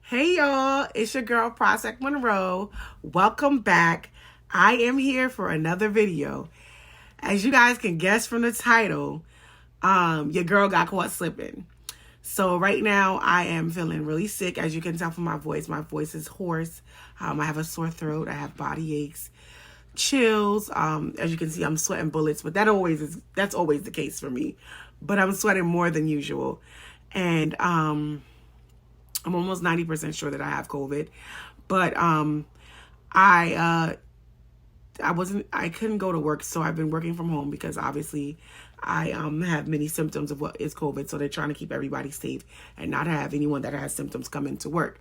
Hey y'all, it's your girl Prospect Monroe. Welcome back. I am here for another video. As you guys can guess from the title, your girl got caught slipping. So right now I am feeling really sick. As you can tell from my voice is hoarse. I have a sore throat. I have body aches, chills. As you can see, I'm sweating bullets, but that's always the case for me. But I'm sweating more than usual. And I'm almost 90% sure that I have COVID, but I couldn't go to work, so I've been working from home because obviously I have many symptoms of what is COVID, so they're trying to keep everybody safe and not have anyone that has symptoms come into work.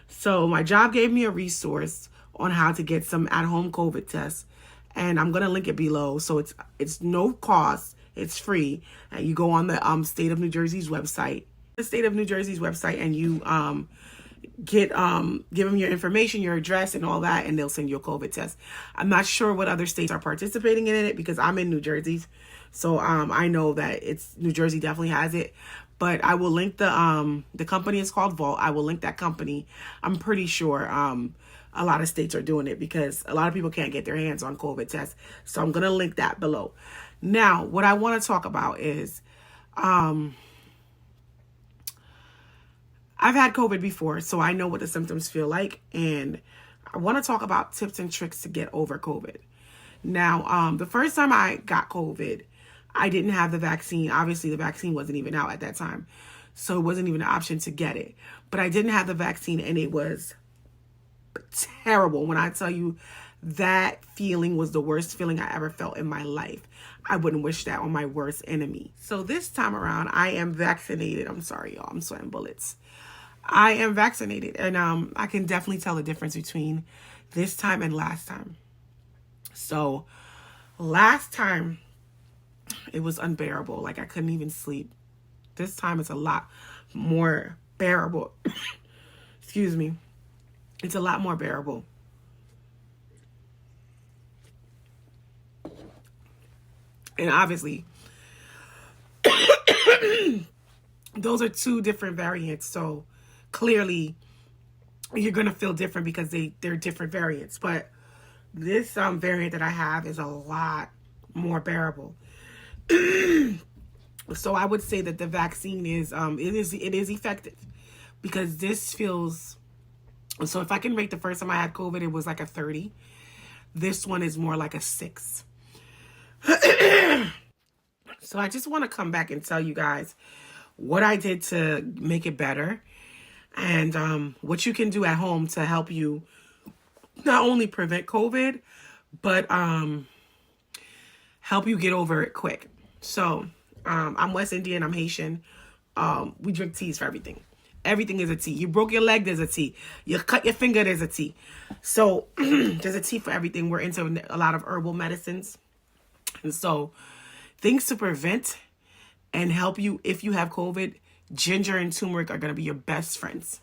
So my job gave me a resource on how to get some at-home COVID tests, and I'm gonna link it below. So it's no cost, it's free, and you go on the state of New Jersey's website. And you give them your information, your address, and all that, and they'll send you a COVID test. I'm not sure what other states are participating in it because I'm in New Jersey, so I know that New Jersey definitely has it. But I will link the company is called Vault. I will link that company. I'm pretty sure a lot of states are doing it because a lot of people can't get their hands on COVID tests. So I'm gonna link that below. Now, what I want to talk about is I've had COVID before, so I know what the symptoms feel like, and I want to talk about tips and tricks to get over COVID. Now, the first time I got COVID, I didn't have the vaccine. Obviously, the vaccine wasn't even out at that time, so it wasn't even an option to get it. But I didn't have the vaccine, and it was terrible. When I tell you that feeling was the worst feeling I ever felt in my life, I wouldn't wish that on my worst enemy. So this time around, I am vaccinated. I'm sorry, y'all. I'm sweating bullets. I am vaccinated, and I can definitely tell the difference between this time and last time. So last time, it was unbearable. Like, I couldn't even sleep. This time, it's a lot more bearable. Excuse me. It's a lot more bearable. And obviously, those are two different variants, so clearly you're gonna feel different because they're different variants. But this variant that I have is a lot more bearable. So I would say that the vaccine is it is effective because this feels. So if I can rate the first time I had COVID, it was like a 30. This one is more like a 6. So I just want to come back and tell you guys what I did to make it better, and what you can do at home to help you not only prevent COVID, but help you get over it quick. So I'm West Indian, I'm Haitian. We drink teas for everything. Everything is a tea. You broke your leg, there's a tea. You cut your finger, there's a tea. So there's a tea for everything. We're into a lot of herbal medicines. And so things to prevent and help you if you have COVID, ginger and turmeric are going to be your best friends.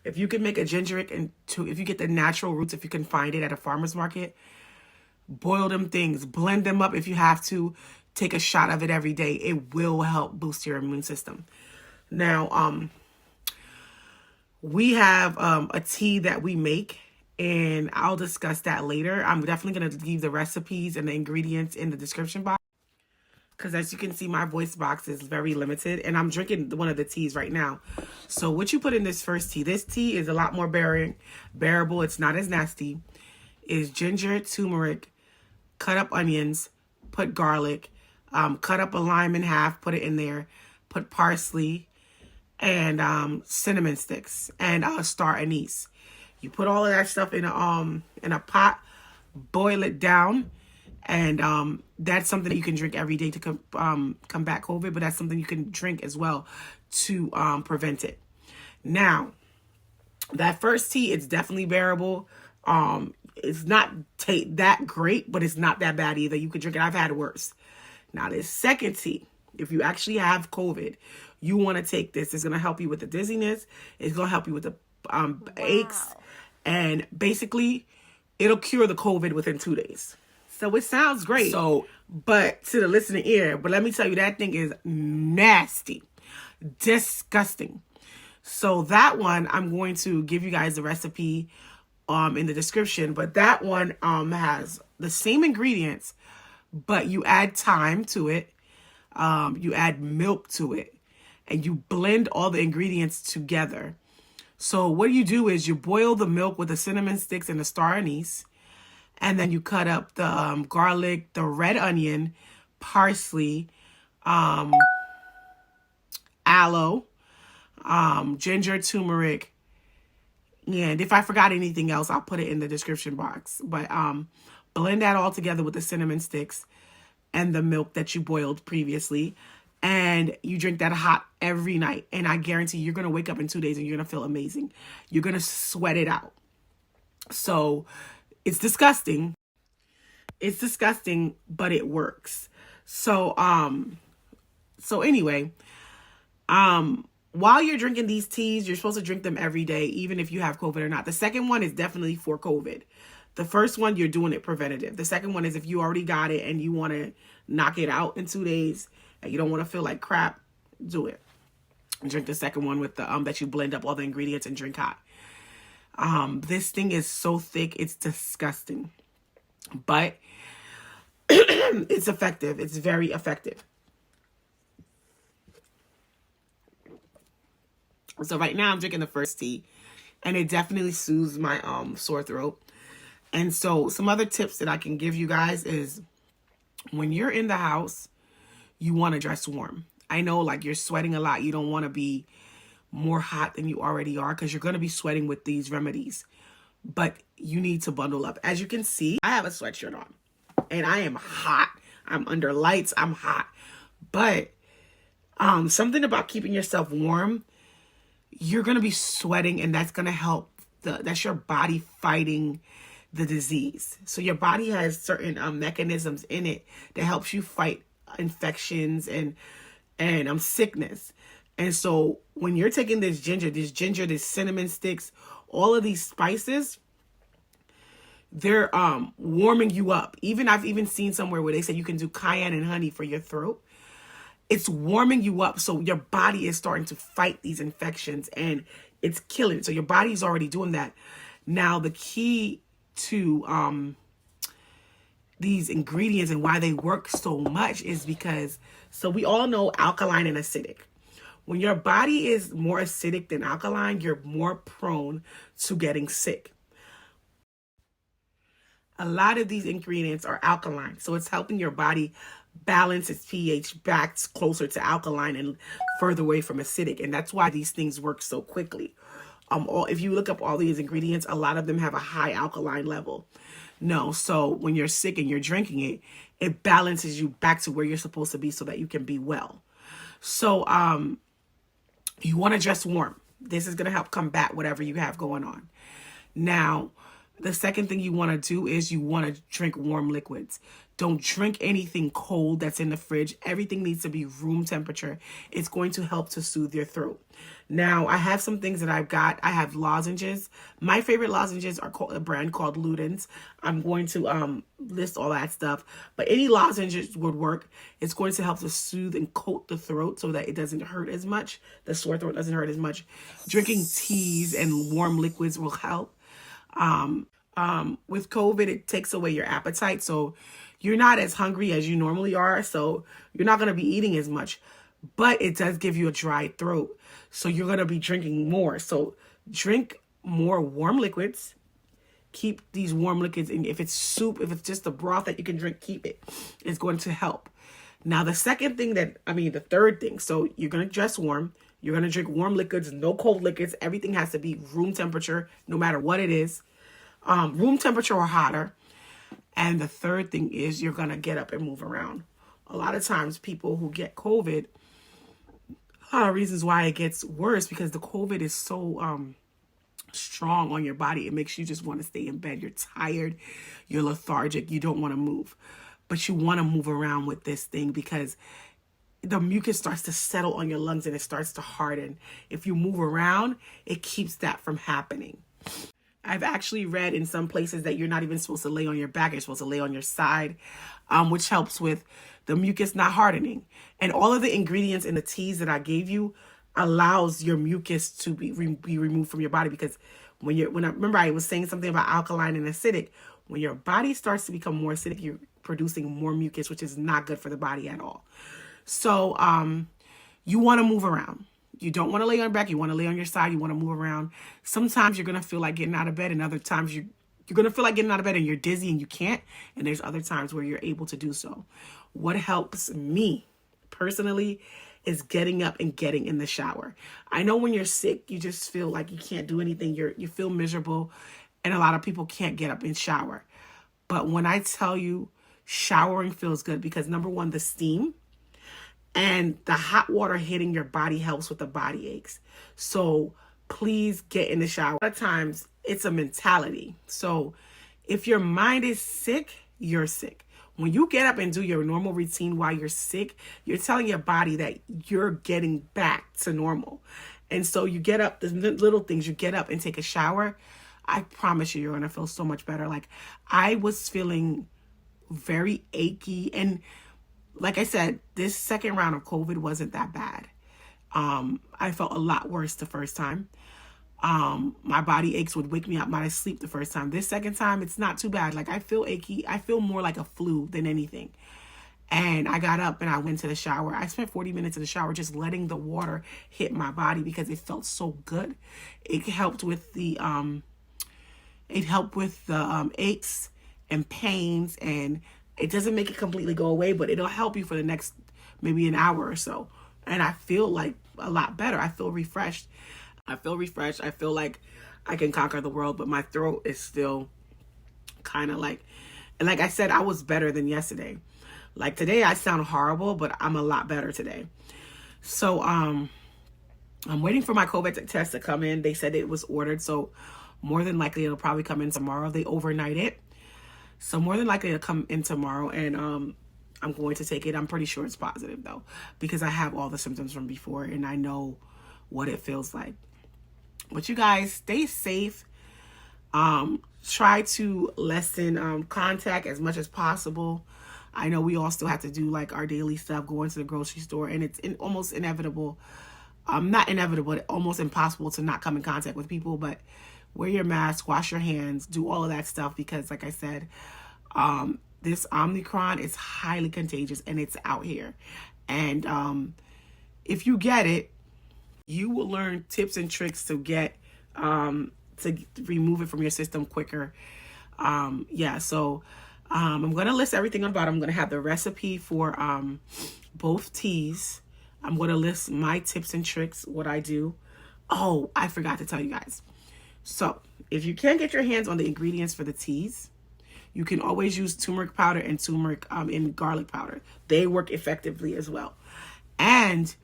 If you can make a gingeric if you get the natural roots, if you can find it at a farmer's market, boil them things, blend them up if you have to, take a shot of it every day. It will help boost your immune system. Now, we have a tea that we make, and I'll discuss that later. I'm definitely going to leave the recipes and the ingredients in the description box, because as you can see, my voice box is very limited, and I'm drinking one of the teas right now. So what you put in this first tea, this tea is a lot more bearable. It's not as nasty. Is ginger, turmeric, cut up onions, put garlic, cut up a lime in half, put it in there, put parsley, and cinnamon sticks, and star anise. You put all of that stuff in a pot, boil it down, and that's something that you can drink every day to combat COVID, but that's something you can drink as well to prevent it. Now, that first tea, it's definitely bearable. It's not that great, but it's not that bad either. You can drink it. I've had worse. Now, this second tea, if you actually have COVID, you want to take this. It's going to help you with the dizziness. It's going to help you with the aches. And basically, it'll cure the COVID within 2 days. So it sounds great. But to the listening ear, but let me tell you, that thing is nasty. Disgusting. So that one, I'm going to give you guys the recipe in the description, but that one has the same ingredients, but you add thyme to it, you add milk to it, and you blend all the ingredients together. So what you do is you boil the milk with the cinnamon sticks and the star anise, and then you cut up the garlic, the red onion, parsley, aloe, ginger, turmeric, and if I forgot anything else, I'll put it in the description box. But blend that all together with the cinnamon sticks and the milk that you boiled previously. And you drink that hot every night. And I guarantee you're going to wake up in 2 days and you're going to feel amazing. You're going to sweat it out. So it's disgusting. It's disgusting, but it works. So anyway, while you're drinking these teas, you're supposed to drink them every day, even if you have COVID or not. The second one is definitely for COVID. The first one, you're doing it preventative. The second one is if you already got it and you want to knock it out in 2 days and you don't want to feel like crap, do it. And drink the second one with the that you blend up all the ingredients and drink hot. This thing is so thick, it's disgusting. But it's effective. It's very effective. So right now I'm drinking the first tea, and it definitely soothes my sore throat. And so some other tips that I can give you guys is when you're in the house, you want to dress warm. I know like you're sweating a lot. You don't want to be more hot than you already are because you're going to be sweating with these remedies. But you need to bundle up. As you can see, I have a sweatshirt on and I am hot. I'm under lights. I'm hot. But something about keeping yourself warm, you're going to be sweating, and that's going to help. That's your body fighting the disease. So your body has certain mechanisms in it that helps you fight infections and sickness. And so when you're taking this ginger, this cinnamon sticks, all of these spices, they're warming you up. I've even seen somewhere where they said you can do cayenne and honey for your throat. It's warming you up, so your body is starting to fight these infections, and it's killing it. So your body's already doing that. Now, the key to these ingredients and why they work so much is because, so we all know alkaline and acidic. When your body is more acidic than alkaline, you're more prone to getting sick. A lot of these ingredients are alkaline, so it's helping your body balance its pH back closer to alkaline and further away from acidic. And that's why these things work so quickly. If you look up all these ingredients, a lot of them have a high alkaline level. So when you're sick and you're drinking it, it balances you back to where you're supposed to be so that you can be well. So you want to dress warm. This is going to help combat whatever you have going on. Now, the second thing you want to do is you want to drink warm liquids. Don't drink anything cold that's in the fridge. Everything needs to be room temperature. It's going to help to soothe your throat. Now, I have some things that I've got. I have lozenges. My favorite lozenges are a brand called Ludens. I'm going to list all that stuff. But any lozenges would work. It's going to help to soothe and coat the throat so that it doesn't hurt as much. The sore throat doesn't hurt as much. Drinking teas and warm liquids will help. With COVID, it takes away your appetite. So you're not as hungry as you normally are. So you're not going to be eating as much, but it does give you a dry throat. So you're going to be drinking more. So drink more warm liquids. Keep these warm liquids. And if it's soup, if it's just a broth that you can drink, keep it. It's going to help. Now, the third thing. So you're going to dress warm. You're going to drink warm liquids, no cold liquids. Everything has to be room temperature, no matter what it is. Room temperature or hotter. And the third thing is you're going to get up and move around. A lot of times people who get COVID, a lot of reasons why it gets worse because the COVID is so strong on your body. It makes you just want to stay in bed. You're tired. You're lethargic. You don't want to move. But you want to move around with this thing because the mucus starts to settle on your lungs and it starts to harden. If you move around, it keeps that from happening. I've actually read in some places that you're not even supposed to lay on your back. You're supposed to lay on your side, which helps with the mucus not hardening. And all of the ingredients in the teas that I gave you, allows your mucus to be removed from your body. Because remember I was saying something about alkaline and acidic. When your body starts to become more acidic, you're producing more mucus, which is not good for the body at all. So you want to move around. You don't want to lay on your back. You want to lay on your side. You want to move around. Sometimes you're going to feel like getting out of bed, and other times you're going to feel like getting out of bed and you're dizzy and you can't. And there's other times where you're able to do so. What helps me personally is getting up and getting in the shower. I know when you're sick, you just feel like you can't do anything. You feel miserable, and a lot of people can't get up and shower. But when I tell you, showering feels good because number one, the steam and the hot water hitting your body helps with the body aches. So please get in the shower. A lot of times it's a mentality. So if your mind is sick, you're sick. When you get up and do your normal routine while you're sick, you're telling your body that you're getting back to normal. And so you get up, the little things, you get up and take a shower. I promise you're going to feel so much better. Like I was feeling very achy. And like I said, this second round of COVID wasn't that bad. I felt a lot worse the first time. My body aches would wake me up out of sleep the first time. This second time, it's not too bad. Like I feel achy. I feel more like a flu than anything. And I got up and I went to the shower. I spent 40 minutes in the shower just letting the water hit my body because it felt so good. It helped with the aches and pains, and it doesn't make it completely go away, but it'll help you for the next maybe an hour or so. And I feel like a lot better. I feel refreshed. I feel like I can conquer the world, but my throat is still kind of like, and like I said, I was better than yesterday. Like today I sound horrible, but I'm a lot better today. So I'm waiting for my COVID test to come in. They said it was ordered, so more than likely it'll probably come in tomorrow. They overnight it. So more than likely it'll come in tomorrow, and I'm going to take it. I'm pretty sure it's positive though, because I have all the symptoms from before and I know what it feels like. But you guys stay safe. Try to lessen contact as much as possible. I know we all still have to do like our daily stuff, going to the grocery store, and it's almost inevitable. Not inevitable, almost impossible to not come in contact with people, but wear your mask, wash your hands, do all of that stuff because like I said, this Omicron is highly contagious and it's out here. And if you get it, you will learn tips and tricks to get to remove it from your system quicker. So I'm going to list everything on the bottom. I'm going to have the recipe for both teas. I'm going to list my tips and tricks, what I do. Oh, I forgot to tell you guys. So if you can't get your hands on the ingredients for the teas, you can always use turmeric powder and turmeric in garlic powder. They work effectively as well. And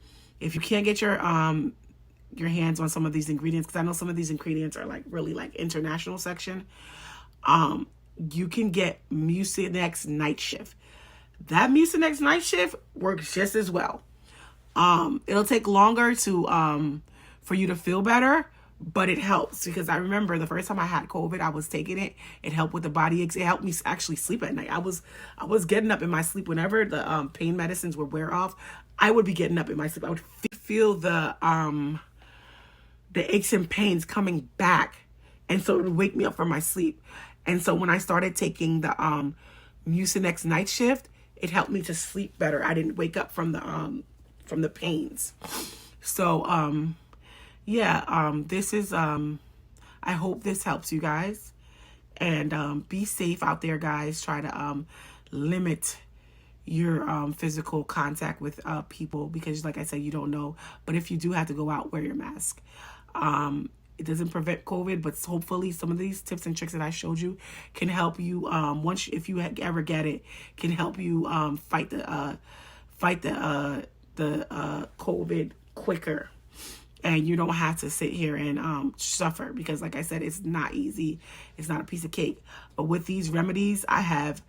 if you can't get your hands on some of these ingredients, because I know some of these ingredients are like really like international section, you can get Mucinex Night Shift. That Mucinex Night Shift works just as well. It'll take longer to for you to feel better, but it helps because I remember the first time I had COVID, I was taking it. It helped with the body aches. It helped me actually sleep at night. I was getting up in my sleep whenever the pain medicines would wear off. I would be getting up in my sleep. I would feel the aches and pains coming back, and so it would wake me up from my sleep. And so when I started taking the Mucinex Night Shift, it helped me to sleep better. I didn't wake up from the pains. So this is I hope this helps you guys, and be safe out there, guys. Try to limit your physical contact with people because like I said, you don't know, but if you do have to go out, wear your mask. It doesn't prevent COVID, but hopefully some of these tips and tricks that I showed you can help you if you ever get it, can help you fight the COVID quicker, and you don't have to sit here and suffer because like I said, it's not easy. It's not a piece of cake. But with these remedies, I have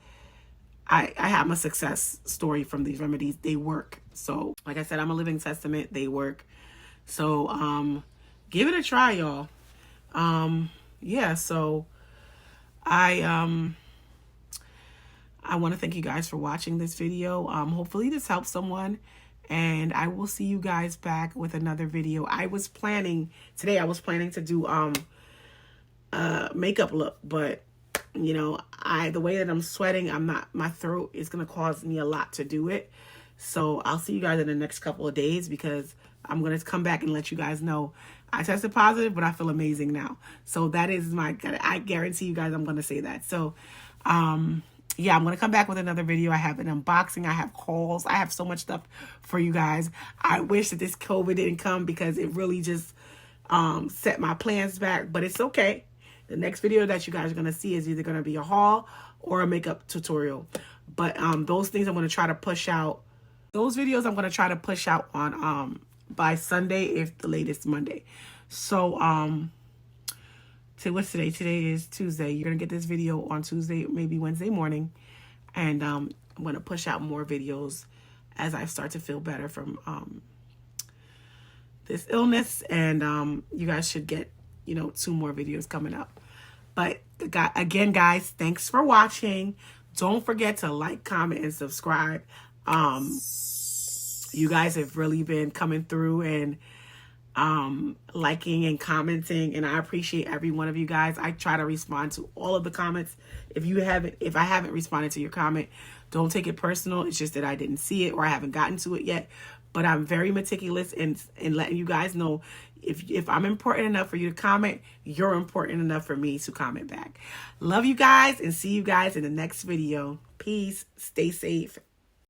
a success story from these remedies. They work. So like I said, I'm a living testament. They work. So give it a try, y'all. So I want to thank you guys for watching this video. Hopefully this helps someone, And I will see you guys back with another video. Today I was planning to do makeup look, but you know, the way that I'm sweating, my throat is gonna cause me a lot to do it. So I'll see you guys in the next couple of days, because I'm gonna come back and let you guys know I tested positive, but I feel amazing now. So that is I guarantee you guys I'm gonna say that. So yeah, I'm gonna come back with another video. I have an unboxing, I have hauls, I have so much stuff for you guys. I wish that this COVID didn't come, because it really just set my plans back, but it's okay. The next video that you guys are going to see is either going to be a haul or a makeup tutorial. But those things I'm going to try to push out. Those videos I'm going to try to push out on by Sunday, if the latest Monday. So what's today? Today is Tuesday. You're going to get this video on Tuesday, maybe Wednesday morning. And I'm going to push out more videos as I start to feel better from this illness. And you guys should get, you know, 2 more videos coming up. But again, guys, thanks for watching. Don't forget to like, comment, and subscribe. You guys have really been coming through and liking and commenting, and I appreciate every one of you guys. I try to respond to all of the comments. If I haven't responded to your comment, don't take it personal. It's just that I didn't see it or I haven't gotten to it yet. But I'm very meticulous in letting you guys know, if I'm important enough for you to comment, you're important enough for me to comment back. Love you guys, and see you guys in the next video. Peace. Stay safe.